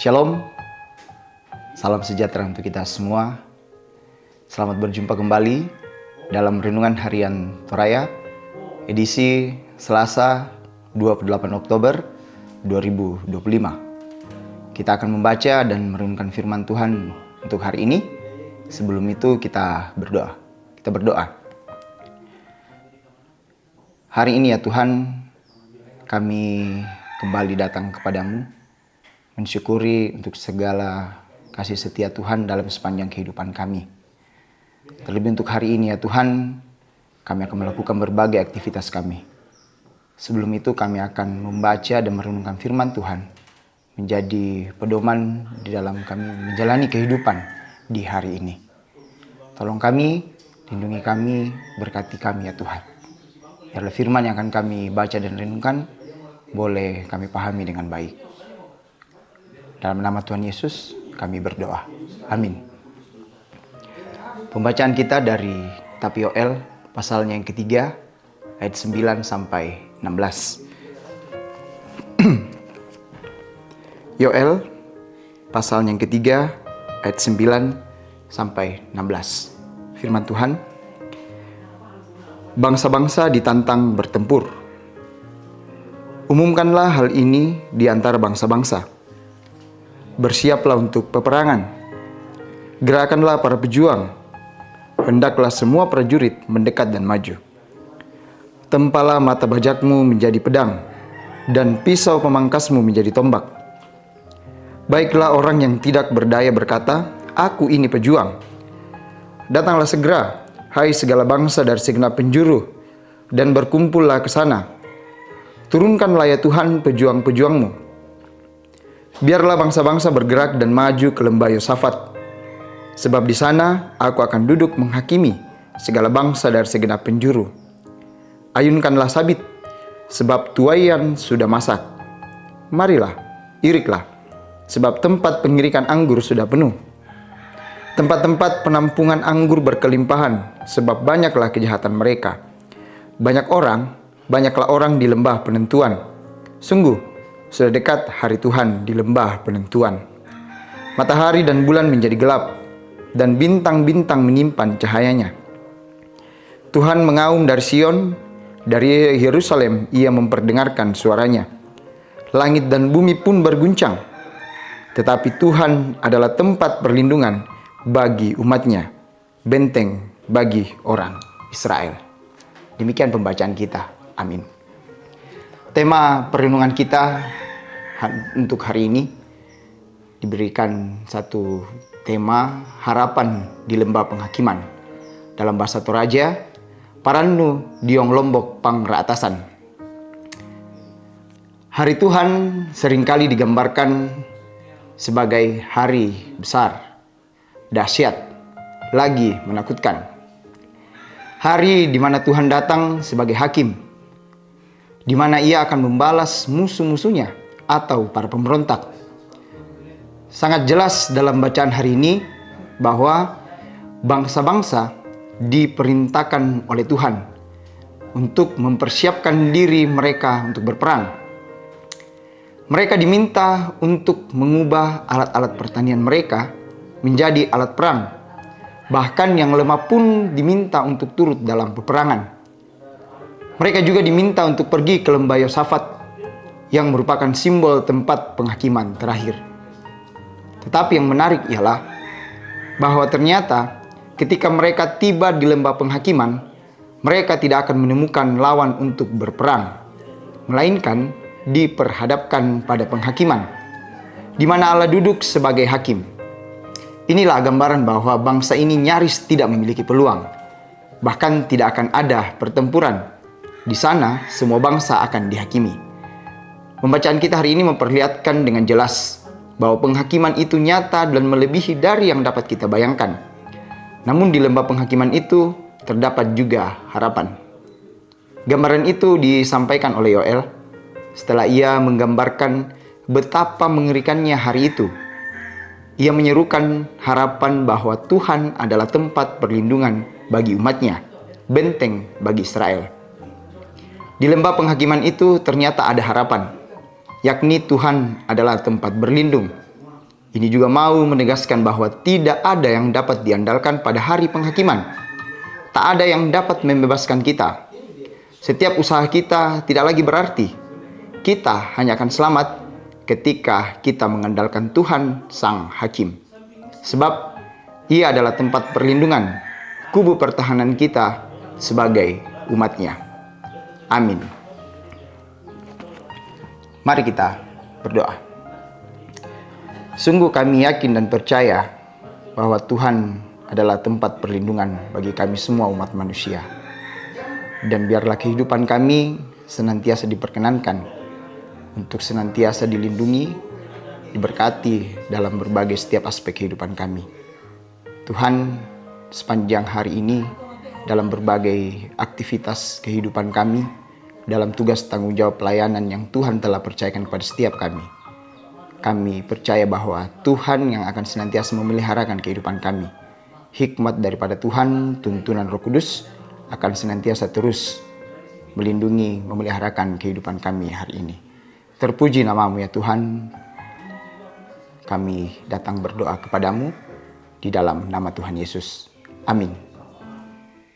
Shalom, salam sejahtera untuk kita semua. Selamat berjumpa kembali dalam Renungan Harian Toraya, edisi Selasa 28 Oktober 2025. Kita akan membaca dan merenungkan firman Tuhan untuk hari ini. Sebelum itu kita berdoa. Hari ini ya Tuhan, kami kembali datang kepadamu, mensyukuri untuk segala kasih setia Tuhan dalam sepanjang kehidupan kami. Terlebih untuk hari ini ya Tuhan, kami akan melakukan berbagai aktivitas kami. Sebelum itu kami akan membaca dan merenungkan firman Tuhan, menjadi pedoman di dalam kami menjalani kehidupan di hari ini. Tolong kami, lindungi kami, berkati kami ya Tuhan. Biarlah firman yang akan kami baca dan renungkan boleh kami pahami dengan baik. Dalam nama Tuhan Yesus kami berdoa. Amin. Pembacaan kita dari kitab Yoel pasalnya yang ketiga ayat 9 sampai 16. Yoel pasal yang ketiga ayat 9 sampai 16. Firman Tuhan. Bangsa-bangsa ditantang bertempur. Umumkanlah hal ini di antara bangsa-bangsa. Bersiaplah untuk peperangan. Gerakanlah para pejuang. Hendaklah semua prajurit mendekat dan maju. Tempalah mata bajakmu menjadi pedang, dan pisau pemangkasmu menjadi tombak. Baiklah orang yang tidak berdaya berkata, "Aku ini pejuang." Datanglah segera, hai segala bangsa dari segenap penjuru, dan berkumpullah ke sana. Turunkanlah ya Tuhan pejuang-pejuangmu. Biarlah bangsa-bangsa bergerak dan maju ke lembah Yosafat. Sebab di sana aku akan duduk menghakimi segala bangsa dari segenap penjuru. Ayunkanlah sabit, sebab tuaian sudah masak. Marilah, iriklah, sebab tempat pengirikan anggur sudah penuh. Tempat-tempat penampungan anggur berkelimpahan, sebab banyaklah kejahatan mereka. Banyaklah orang di lembah penentuan. Sungguh, sudah dekat hari Tuhan di lembah penentuan. Matahari dan bulan menjadi gelap, dan bintang-bintang menyimpan cahayanya. Tuhan mengaum dari Sion, dari Yerusalem ia memperdengarkan suaranya. Langit dan bumi pun berguncang. Tetapi Tuhan adalah tempat perlindungan bagi umatnya, benteng bagi orang Israel. Demikian pembacaan kita. Amin. Tema perenungan kita untuk hari ini diberikan satu tema harapan di lembah penghakiman. Dalam bahasa Toraja, Parannu Diong Lombok Pangratasan. Hari Tuhan seringkali digambarkan sebagai hari besar, dahsyat, lagi menakutkan. Hari di mana Tuhan datang sebagai hakim, di mana ia akan membalas musuh-musuhnya atau para pemberontak. Sangat jelas dalam bacaan hari ini bahwa bangsa-bangsa diperintahkan oleh Tuhan untuk mempersiapkan diri mereka untuk berperang. Mereka diminta untuk mengubah alat-alat pertanian mereka menjadi alat perang. Bahkan yang lemah pun diminta untuk turut dalam peperangan. Mereka juga diminta untuk pergi ke lembah Yosafat yang merupakan simbol tempat penghakiman terakhir. Tetapi yang menarik ialah bahwa ternyata ketika mereka tiba di lembah penghakiman, mereka tidak akan menemukan lawan untuk berperang, melainkan diperhadapkan pada penghakiman, di mana Allah duduk sebagai hakim. Inilah gambaran bahwa bangsa ini nyaris tidak memiliki peluang, bahkan tidak akan ada pertempuran. Di sana semua bangsa akan dihakimi. Pembacaan kita hari ini memperlihatkan dengan jelas bahwa penghakiman itu nyata dan melebihi dari yang dapat kita bayangkan. Namun di lembah penghakiman itu terdapat juga harapan. Gambaran itu disampaikan oleh Yoel setelah ia menggambarkan betapa mengerikannya hari itu. Ia menyerukan harapan bahwa Tuhan adalah tempat perlindungan bagi umatnya, benteng bagi Israel. Di lembah penghakiman itu ternyata ada harapan, yakni Tuhan adalah tempat berlindung. Ini juga mau menegaskan bahwa tidak ada yang dapat diandalkan pada hari penghakiman. Tak ada yang dapat membebaskan kita. Setiap usaha kita tidak lagi berarti. Kita hanya akan selamat ketika kita mengandalkan Tuhan Sang Hakim. Sebab Ia adalah tempat perlindungan, kubu pertahanan kita sebagai umat-Nya. Amin. Mari kita berdoa. Sungguh kami yakin dan percaya bahwa Tuhan adalah tempat perlindungan bagi kami semua umat manusia. Dan biarlah kehidupan kami senantiasa diperkenankan untuk senantiasa dilindungi, diberkati dalam berbagai setiap aspek kehidupan kami. Tuhan, sepanjang hari ini dalam berbagai aktivitas kehidupan kami, dalam tugas tanggung jawab pelayanan yang Tuhan telah percayakan kepada setiap kami. Kami percaya bahwa Tuhan yang akan senantiasa memeliharakan kehidupan kami. Hikmat daripada Tuhan, tuntunan Roh Kudus akan senantiasa terus melindungi, memeliharakan kehidupan kami hari ini. Terpuji nama-Mu ya Tuhan. Kami datang berdoa kepadamu di dalam nama Tuhan Yesus. Amin.